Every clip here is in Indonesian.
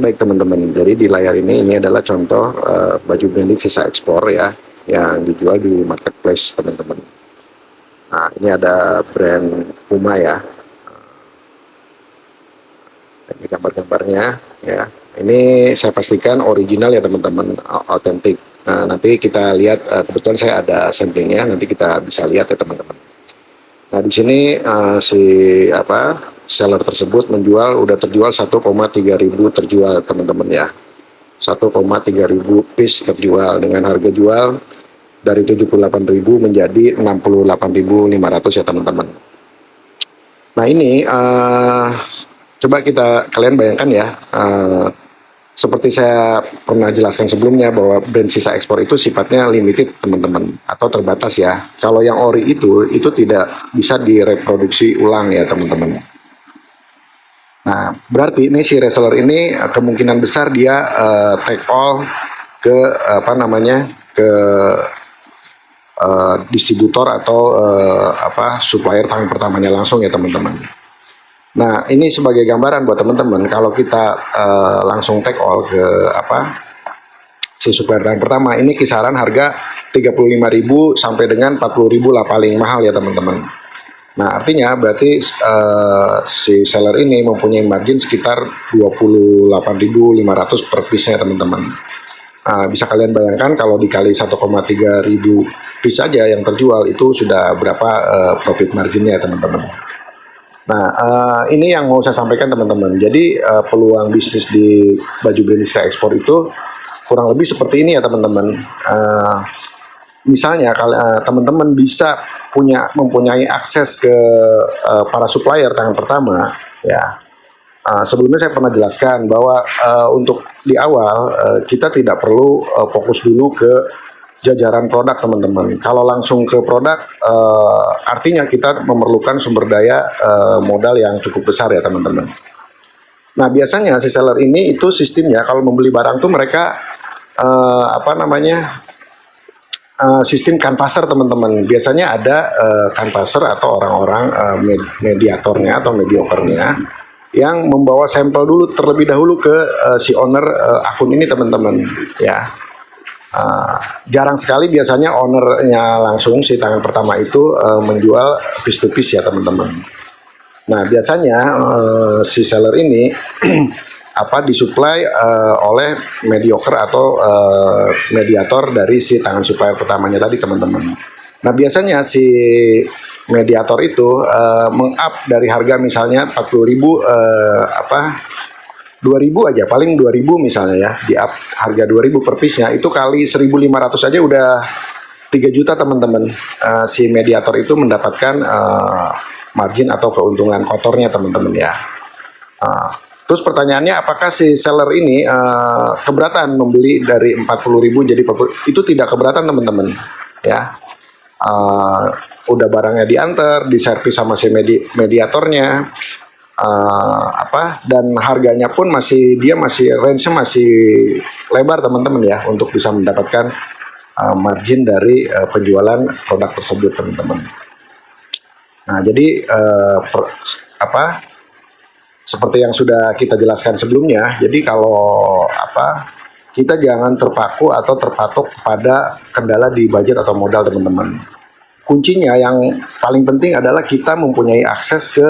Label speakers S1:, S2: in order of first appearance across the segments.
S1: baik teman-teman. Jadi di layar ini adalah contoh baju branding sisa ekspor ya, yang dijual di marketplace teman-teman. Nah, ini ada brand Puma ya. Ini gambar-gambarnya ya. Ini saya pastikan original ya teman-teman, autentik. Nah, nanti kita lihat, kebetulan saya ada samplingnya, nanti kita bisa lihat ya teman-teman. Nah, di sini seller tersebut udah terjual 1,3 ribu terjual teman-teman ya. 1,3 ribu piece terjual dengan harga jual dari 78.000 menjadi 68.500 ya teman-teman. Nah, ini coba kalian bayangkan ya, seperti saya pernah jelaskan sebelumnya bahwa brand sisa ekspor itu sifatnya limited teman-teman, atau terbatas ya. Kalau yang ori itu tidak bisa direproduksi ulang ya teman-teman. Nah, berarti ini si reseller ini kemungkinan besar dia take all ke ke distributor atau supplier tangan pertamanya langsung ya teman-teman. Nah, ini sebagai gambaran buat teman-teman, kalau kita langsung take all ke si supplier tangan pertama, ini kisaran harga 35.000 sampai dengan 40.000 lah paling mahal ya teman-teman. Nah, artinya berarti si seller ini mempunyai margin sekitar 28.500 per piece-nya teman-teman. Nah, bisa kalian bayangkan kalau dikali 1,3 ribu piece aja yang terjual, itu sudah berapa profit marginnya teman-teman. Nah, ini yang mau saya sampaikan teman-teman. Jadi peluang bisnis di baju branding sisa ekspor itu kurang lebih seperti ini ya teman-teman. Misalnya kalau teman-teman bisa mempunyai akses ke para supplier tangan pertama ya. Sebelumnya saya pernah jelaskan bahwa untuk di awal kita tidak perlu fokus dulu ke jajaran produk teman-teman. Kalau langsung ke produk, artinya kita memerlukan sumber daya modal yang cukup besar ya teman-teman. Nah, biasanya si seller ini itu sistemnya kalau membeli barang tuh mereka sistem canvasser teman-teman. Biasanya ada canvasser atau orang-orang mediatornya atau mediokernya yang membawa sampel dulu terlebih dahulu ke si owner akun ini teman-teman ya. Jarang sekali biasanya ownernya langsung si tangan pertama itu menjual piece to piece ya teman-teman. Nah, biasanya si seller ini disuplai oleh mediocre atau mediator dari si tangan supplier pertamanya tadi teman-teman. Nah, biasanya si mediator itu meng-up dari harga misalnya 40.000 2.000 aja, paling 2.000 misalnya ya, di up harga 2.000 per piece-nya, itu kali 1.500 aja udah 3 juta teman-teman. Si mediator itu mendapatkan margin atau keuntungan kotornya teman-teman ya. Terus pertanyaannya, apakah si seller ini keberatan membeli dari 40.000 jadi 40.000? Itu tidak keberatan teman-teman ya. Udah barangnya diantar, diservis sama si mediatornya. Dan harganya pun masih range-nya masih lebar teman-teman ya, untuk bisa mendapatkan margin dari penjualan produk tersebut teman-teman. Nah, jadi seperti yang sudah kita jelaskan sebelumnya, jadi kalau kita jangan terpaku atau terpatok pada kendala di budget atau modal teman-teman. Kuncinya yang paling penting adalah kita mempunyai akses ke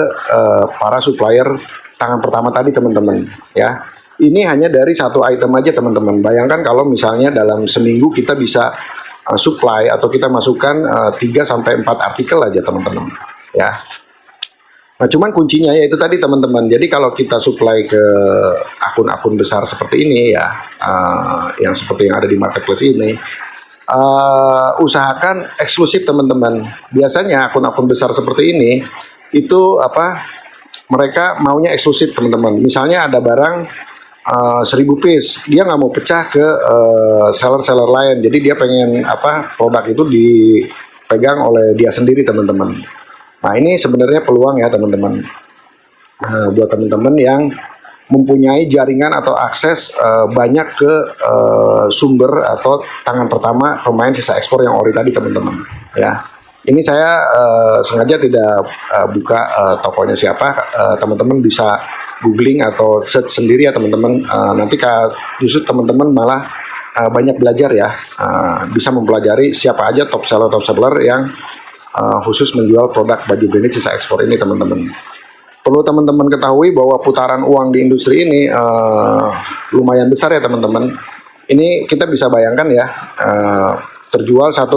S1: para supplier tangan pertama tadi teman-teman ya. Ini hanya dari satu item aja teman-teman. Bayangkan kalau misalnya dalam seminggu kita bisa supply atau kita masukkan 3-4 artikel aja teman-teman ya. Nah, cuman kuncinya yaitu tadi teman-teman. Jadi kalau kita supply ke akun-akun besar seperti ini ya, yang seperti yang ada di marketplace ini, usahakan eksklusif teman-teman. Biasanya akun-akun besar seperti ini itu mereka maunya eksklusif teman-teman. Misalnya ada barang 1.000 piece, dia nggak mau pecah ke seller-seller lain. Jadi dia pengen produk itu dipegang oleh dia sendiri teman-teman. Nah, ini sebenarnya peluang ya teman-teman, buat teman-teman yang mempunyai jaringan atau akses banyak ke sumber atau tangan pertama pemain sisa ekspor yang ori tadi teman-teman ya. Ini saya sengaja tidak buka tokonya siapa, teman-teman bisa googling atau search sendiri ya teman-teman. Nanti justru teman-teman malah banyak belajar ya, bisa mempelajari siapa aja top seller yang khusus menjual produk baju branded sisa ekspor ini teman-teman. Perlu teman-teman ketahui bahwa putaran uang di industri ini lumayan besar ya teman-teman. Ini kita bisa bayangkan ya, terjual 1,3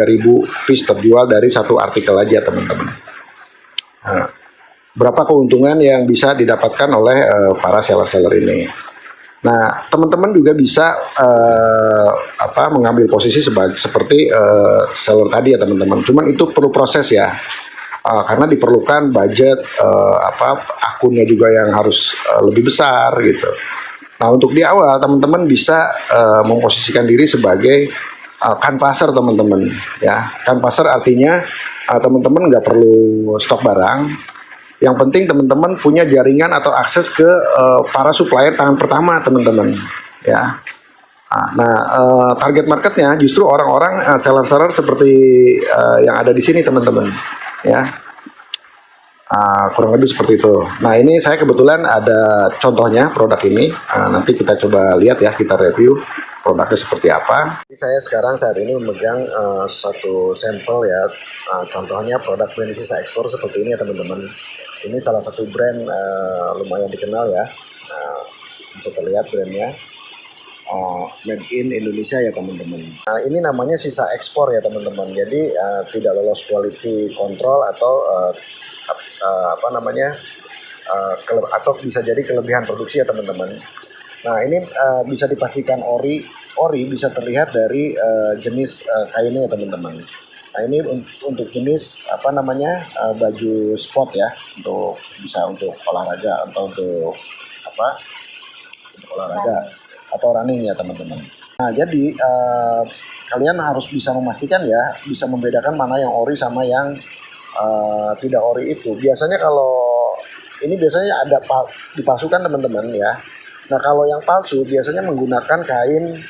S1: ribu piece terjual dari satu artikel aja teman-teman. Berapa keuntungan yang bisa didapatkan oleh para seller-seller ini. Nah, teman-teman juga bisa mengambil posisi seperti seller tadi ya teman-teman. Cuman itu perlu proses ya. Karena diperlukan budget akunnya juga yang harus lebih besar gitu. Nah, untuk di awal teman-teman bisa memposisikan diri sebagai canvasser teman-teman ya. Canvasser artinya teman-teman nggak perlu stok barang. Yang penting teman-teman punya jaringan atau akses ke para supplier tangan pertama teman-teman ya. Nah, target marketnya justru orang-orang seller-seller seperti yang ada di sini teman-teman ya. Kurang lebih seperti itu. Nah, ini saya kebetulan ada contohnya produk ini. Nanti kita coba lihat ya, kita review produknya seperti apa. Saya sekarang saat ini memegang satu sampel ya. Contohnya produk brand sisa ekspor seperti ini ya teman-teman. Ini salah satu brand lumayan dikenal ya. Bisa terlihat brandnya. Made in Indonesia ya teman-teman. Nah, ini namanya sisa ekspor ya teman-teman. Jadi tidak lolos quality control atau atau bisa jadi kelebihan produksi ya teman-teman. Nah, ini bisa dipastikan ori bisa terlihat dari jenis kainnya ya teman-teman. Nah, ini untuk jenis baju sport ya, bisa untuk olahraga atau untuk olahraga atau running ya teman-teman. Nah, jadi kalian harus bisa memastikan ya, bisa membedakan mana yang ori sama yang tidak ori itu. Biasanya kalau ini biasanya ada dipalsukan teman-teman ya. Nah, kalau yang palsu biasanya menggunakan kain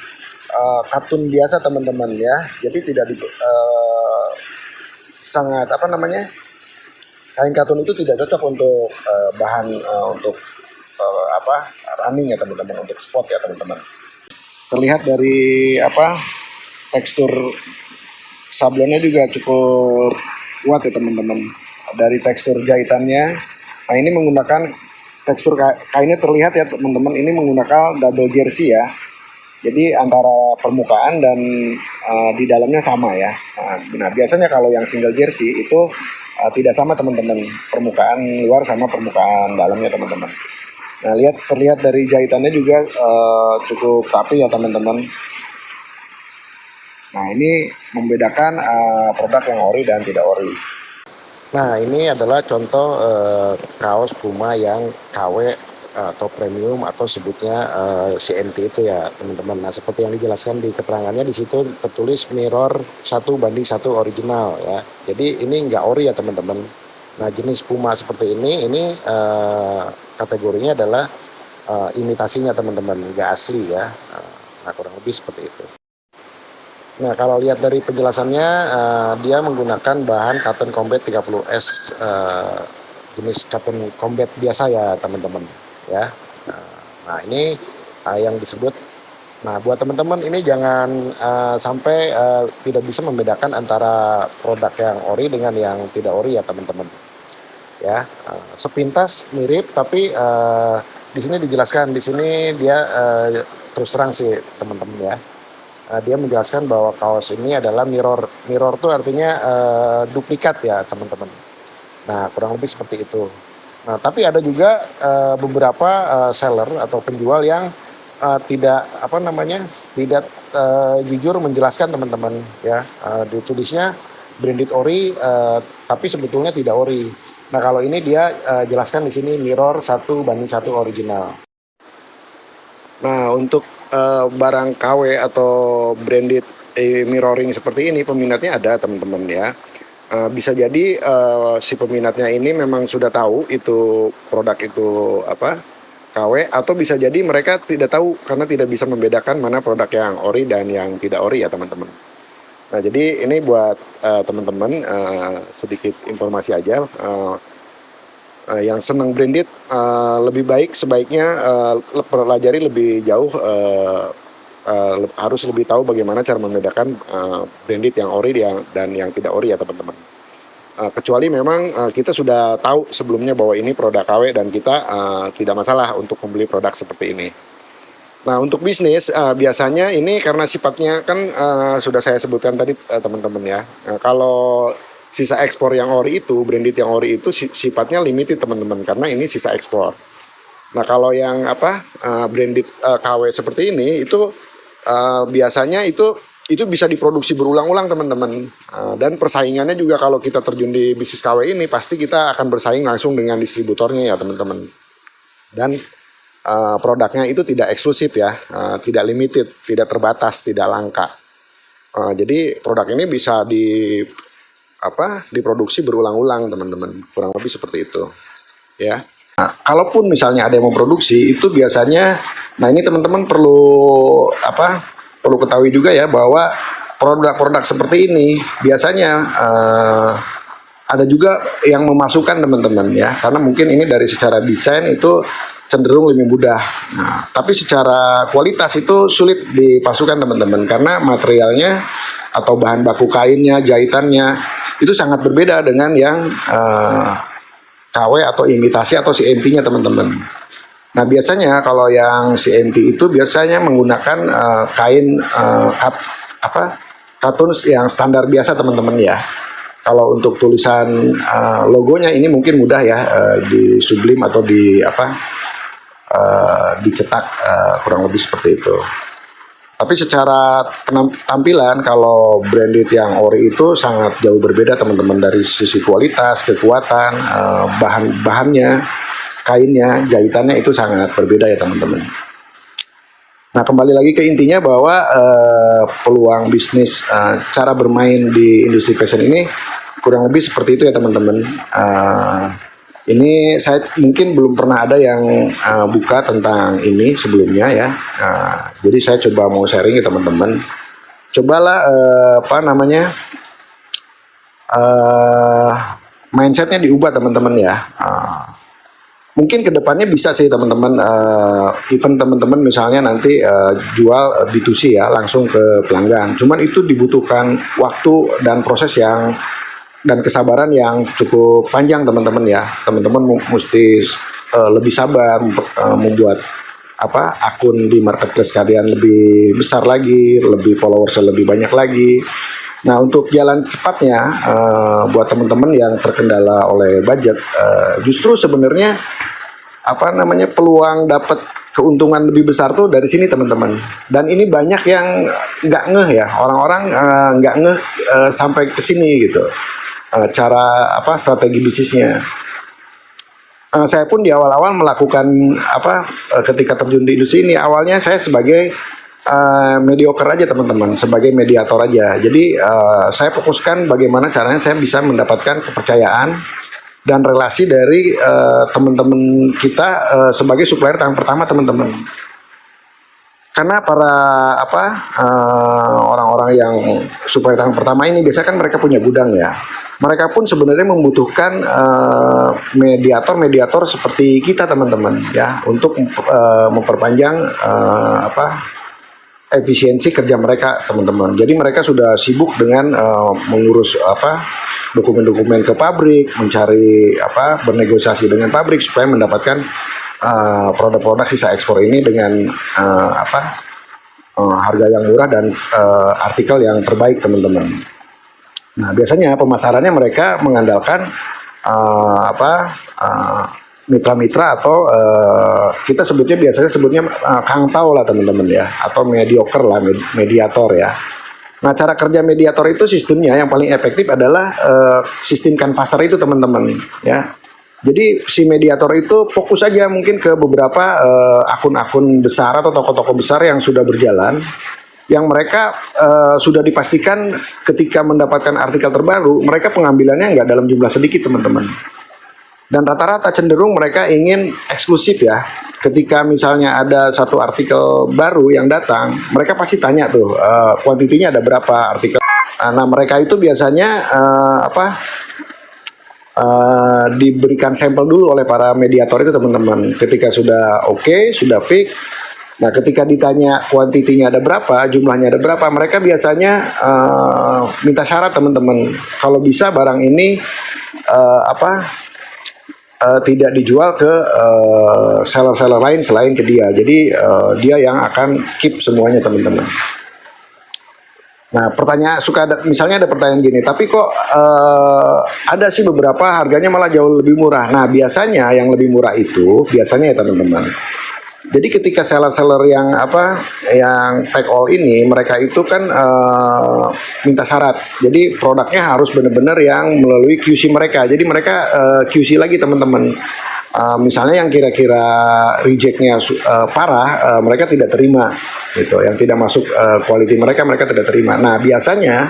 S1: katun biasa teman-teman ya. Jadi tidak kain katun itu tidak cocok untuk bahan untuk running ya teman-teman, untuk sport ya teman-teman. Terlihat dari tekstur sablonnya juga cukup kuat ya teman-teman. Dari tekstur jahitannya, nah ini menggunakan tekstur kainnya terlihat ya teman-teman, ini menggunakan double jersey ya. Jadi antara permukaan dan di dalamnya sama ya. Nah, biasanya kalau yang single jersey itu tidak sama teman-teman, permukaan luar sama permukaan dalamnya teman-teman. Nah, terlihat dari jahitannya juga cukup rapi ya teman-teman. Nah, ini membedakan produk yang ori dan tidak ori. Nah, ini adalah contoh kaos Puma yang KW atau premium atau sebutnya CNT itu ya teman-teman. Nah, seperti yang dijelaskan di keterangannya, di situ tertulis mirror 1:1 original ya. Jadi ini nggak ori ya teman-teman. Nah, jenis Puma seperti ini kategorinya adalah imitasinya teman-teman, nggak asli ya. Nah, kurang lebih seperti itu. Nah, kalau lihat dari penjelasannya, dia menggunakan bahan cotton combat 30S, jenis cotton combat biasa ya teman-teman ya. Nah, ini yang disebut. Nah, buat teman-teman ini jangan sampai tidak bisa membedakan antara produk yang ori dengan yang tidak ori ya teman-teman ya. Sepintas mirip, tapi di sini dijelaskan, di sini dia terus terang sih teman-teman ya. Dia menjelaskan bahwa kaos ini adalah mirror itu artinya duplikat ya teman-teman. Nah, kurang lebih seperti itu. Nah, tapi ada juga beberapa seller atau penjual yang tidak jujur menjelaskan teman-teman ya. Ditulisnya branded ori tapi sebetulnya tidak ori. Nah, kalau ini dia jelaskan di sini mirror 1:1 original. Nah, untuk barang KW atau branded mirroring seperti ini peminatnya ada teman-teman ya. Bisa jadi si peminatnya ini memang sudah tahu itu produk itu KW, atau bisa jadi mereka tidak tahu karena tidak bisa membedakan mana produk yang ori dan yang tidak ori ya teman-teman. Nah, jadi ini buat teman-teman sedikit informasi aja. Yang senang branded lebih baik sebaiknya pelajari lebih jauh, harus lebih tahu bagaimana cara membedakan branded yang ori dan yang tidak ori ya teman-teman. Kecuali memang kita sudah tahu sebelumnya bahwa ini produk KW dan kita tidak masalah untuk membeli produk seperti ini. Nah, untuk bisnis biasanya ini karena sifatnya kan sudah saya sebutkan tadi teman-teman ya. Kalau sisa ekspor yang ori itu, branded yang ori itu sifatnya limited teman-teman karena ini sisa ekspor. Nah, kalau yang branded KW seperti ini itu biasanya itu bisa diproduksi berulang-ulang teman-teman. Dan persaingannya juga kalau kita terjun di bisnis KW ini pasti kita akan bersaing langsung dengan distributornya ya teman-teman. Dan produknya itu tidak eksklusif ya, tidak limited, tidak terbatas, tidak langka. Jadi produk ini bisa diproduksi berulang-ulang teman-teman, kurang lebih seperti itu ya. Nah, kalaupun misalnya ada yang memproduksi itu biasanya, nah ini teman-teman perlu ketahui juga ya bahwa produk-produk seperti ini biasanya ada juga yang memasukkan teman-teman ya, karena mungkin ini dari secara desain itu cenderung lebih mudah. Nah, tapi secara kualitas itu sulit dipasukan teman-teman karena materialnya atau bahan baku kainnya, jahitannya itu sangat berbeda dengan yang KW atau imitasi atau CNT-nya teman-teman. Nah biasanya kalau yang CNT itu biasanya menggunakan kain katun yang standar biasa teman-teman ya. Kalau untuk tulisan logonya ini mungkin mudah ya di sublim atau dicetak kurang lebih seperti itu. Tapi secara tampilan kalau branded yang ori itu sangat jauh berbeda teman-teman dari sisi kualitas, kekuatan, bahannya, kainnya, jahitannya itu sangat berbeda ya teman-teman. Nah kembali lagi ke intinya bahwa peluang bisnis, cara bermain di industri fashion ini kurang lebih seperti itu ya teman-teman. Ini saya mungkin belum pernah ada yang buka tentang ini sebelumnya ya. Jadi saya coba mau sharing ke teman-teman. Cobalah mindsetnya diubah teman-teman ya. Mungkin kedepannya bisa sih teman-teman, event teman-teman misalnya nanti jual B2C ya langsung ke pelanggan. Cuman itu dibutuhkan waktu dan proses dan kesabaran yang cukup panjang teman-teman ya. Teman-teman mesti lebih sabar membuat akun di marketplace kalian lebih besar lagi, lebih followers lebih banyak lagi. Nah untuk jalan cepatnya buat teman-teman yang terkendala oleh budget, justru sebenarnya peluang dapat keuntungan lebih besar tuh dari sini teman-teman. Dan ini banyak yang nggak ngeh ya, orang-orang nggak ngeh sampai ke sini gitu. Cara strategi bisnisnya. Saya pun di awal-awal melakukan ketika terjun di industri ini, awalnya saya sebagai mediocre aja teman-teman, sebagai mediator aja. Jadi saya fokuskan bagaimana caranya saya bisa mendapatkan kepercayaan dan relasi dari teman-teman kita sebagai supplier tangan pertama teman-teman. Karena para orang-orang yang supplier tangan pertama ini biasanya kan mereka punya gudang ya. Mereka pun sebenarnya membutuhkan mediator seperti kita teman-teman ya untuk memperpanjang efisiensi kerja mereka teman-teman. Jadi mereka sudah sibuk dengan mengurus dokumen-dokumen ke pabrik, mencari bernegosiasi dengan pabrik supaya mendapatkan produk-produk sisa ekspor ini dengan harga yang murah dan artikel yang terbaik teman-teman. Nah biasanya pemasarannya mereka mengandalkan mitra-mitra atau kita biasanya sebutnya kangtau lah teman-teman ya, atau mediocre lah, mediator ya. Nah cara kerja mediator itu sistemnya yang paling efektif adalah sistem kanvaser itu teman-teman ya. Jadi si mediator itu fokus aja mungkin ke beberapa akun-akun besar atau toko-toko besar yang sudah berjalan, yang mereka sudah dipastikan ketika mendapatkan artikel terbaru, mereka pengambilannya nggak dalam jumlah sedikit teman-teman. Dan rata-rata cenderung mereka ingin eksklusif ya. Ketika misalnya ada satu artikel baru yang datang, mereka pasti tanya tuh kuantitinya ada berapa artikel. Nah mereka itu biasanya diberikan sampel dulu oleh para mediator itu teman-teman. Ketika sudah oke, sudah fix, nah ketika ditanya kuantitinya ada berapa, jumlahnya ada berapa, mereka biasanya minta syarat teman-teman. Kalau bisa barang ini tidak dijual ke seller-seller lain selain ke dia. Jadi dia yang akan keep semuanya teman-teman. Nah, misalnya ada pertanyaan gini, tapi kok ada sih beberapa harganya malah jauh lebih murah. Nah, biasanya yang lebih murah itu biasanya ya teman-teman. Jadi ketika seller-seller yang take all ini, mereka itu kan minta syarat. Jadi produknya harus benar-benar yang melalui QC mereka. Jadi mereka QC lagi teman-teman. Misalnya yang kira-kira rejectnya parah, mereka tidak terima, gitu. Yang tidak masuk quality mereka tidak terima. Nah biasanya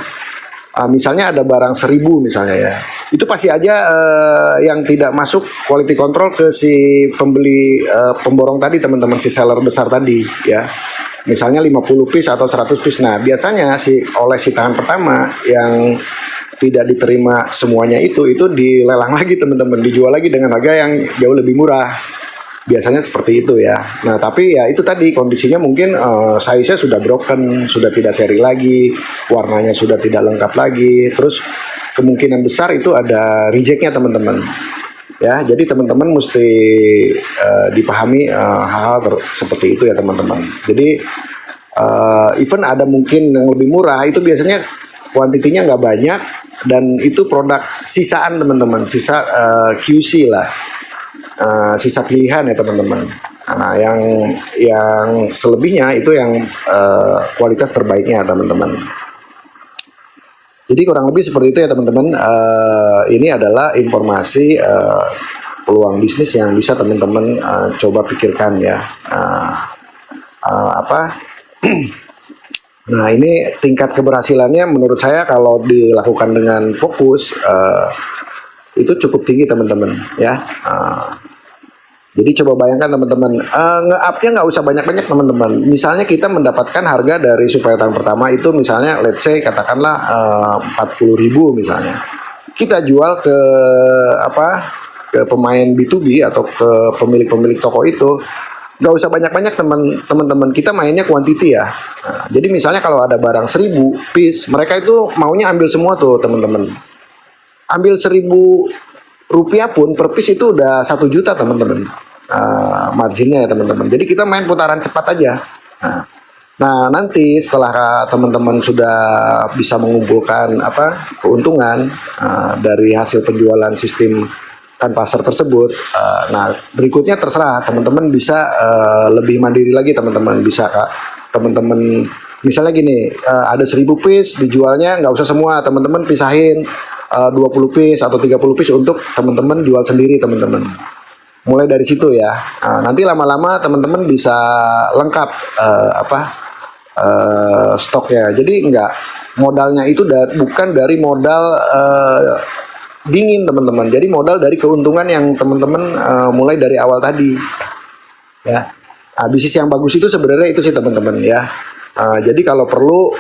S1: misalnya ada barang 1000 misalnya ya, itu pasti aja yang tidak masuk quality control ke si pembeli pemborong tadi teman-teman, si seller besar tadi ya. Misalnya 50 piece atau 100 piece. Nah biasanya oleh si tangan pertama yang tidak diterima semuanya itu dilelang lagi teman-teman, dijual lagi dengan harga yang jauh lebih murah. Biasanya seperti itu ya. Nah tapi ya itu tadi kondisinya mungkin size-nya sudah broken, sudah tidak seri lagi, warnanya sudah tidak lengkap lagi, terus kemungkinan besar itu ada rejectnya teman-teman. Ya jadi teman-teman mesti dipahami hal-hal seperti itu ya teman-teman. Jadi even ada mungkin yang lebih murah itu biasanya kuantitinya nggak banyak dan itu produk sisaan teman-teman, sisa QC lah. Sisa pilihan ya teman-teman. Nah, yang selebihnya itu yang kualitas terbaiknya teman-teman. Jadi kurang lebih seperti itu ya teman-teman. Ini adalah informasi peluang bisnis yang bisa teman-teman coba pikirkan ya. Nah ini tingkat keberhasilannya menurut saya kalau dilakukan dengan fokus itu cukup tinggi teman-teman ya. Jadi coba bayangkan teman-teman, nge-up-nya nggak usah banyak-banyak teman-teman. Misalnya kita mendapatkan harga dari supplier tahun pertama itu misalnya let's say katakanlah 40.000 misalnya. Kita jual ke ke pemain B2B atau ke pemilik-pemilik toko itu, nggak usah banyak-banyak teman-teman. Kita mainnya quantity ya. Nah, jadi misalnya kalau ada barang 1000 piece, mereka itu maunya ambil semua tuh teman-teman. Ambil 1.000 rupiah pun per piece itu udah 1 juta teman-teman, marginnya ya teman-teman. Jadi kita main putaran cepat aja. Nah nanti setelah teman-teman sudah bisa mengumpulkan keuntungan dari hasil penjualan sistem pasar tersebut, nah berikutnya terserah teman-teman bisa lebih mandiri lagi teman-teman. Bisa teman-teman misalnya gini, ada 1.000 piece dijualnya nggak usah semua teman-teman, pisahin 20 piece atau 30 piece untuk teman-teman jual sendiri teman-teman. Mulai dari situ ya. Nanti lama-lama teman-teman bisa lengkap stoknya. Jadi modalnya itu bukan dari modal dingin teman-teman. Jadi modal dari keuntungan yang teman-teman mulai dari awal tadi. Ya. Bisnis yang bagus itu sebenarnya itu sih teman-teman ya. Jadi kalau perlu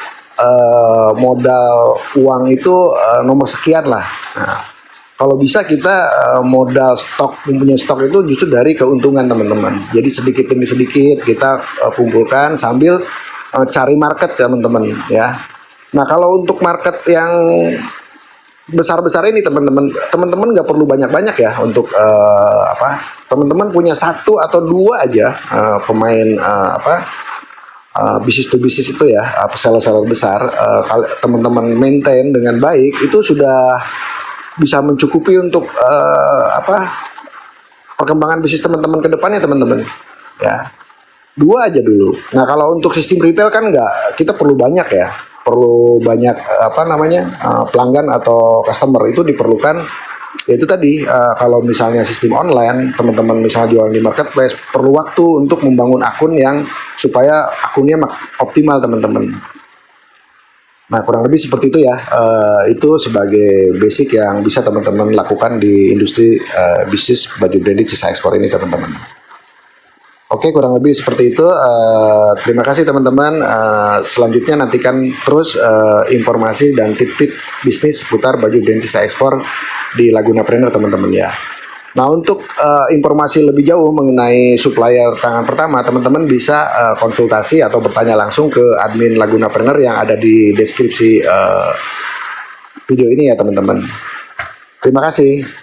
S1: modal uang itu nomor sekian lah. Nah, kalau bisa kita modal mempunyai stok itu justru dari keuntungan teman-teman. Jadi sedikit demi sedikit kita kumpulkan sambil cari market teman-teman ya. Nah kalau untuk market yang besar-besar ini teman-teman nggak perlu banyak-banyak ya untuk teman-teman punya 1 atau 2 aja pemain bisnis to bisnis itu ya, seller-seller besar, kalau teman-teman maintain dengan baik itu sudah bisa mencukupi untuk perkembangan bisnis teman-teman ke depannya teman-teman ya. 2 aja dulu. Nah kalau untuk sistem retail kan kita perlu banyak ya, perlu banyak pelanggan atau customer itu diperlukan. Itu tadi kalau misalnya sistem online teman-teman misalnya jualan di marketplace perlu waktu untuk membangun akun yang supaya akunnya optimal teman-teman. Nah kurang lebih seperti itu ya. Itu sebagai basic yang bisa teman-teman lakukan di industri bisnis baju branded sisa ekspor ini teman-teman. Oke, kurang lebih seperti itu. Terima kasih teman-teman. Selanjutnya nantikan terus informasi dan tip-tip bisnis seputar baju brand sisa ekspor di Lagunapreneur teman-teman ya. Nah, untuk informasi lebih jauh mengenai supplier tangan pertama, teman-teman bisa konsultasi atau bertanya langsung ke admin Lagunapreneur yang ada di deskripsi video ini ya teman-teman. Terima kasih.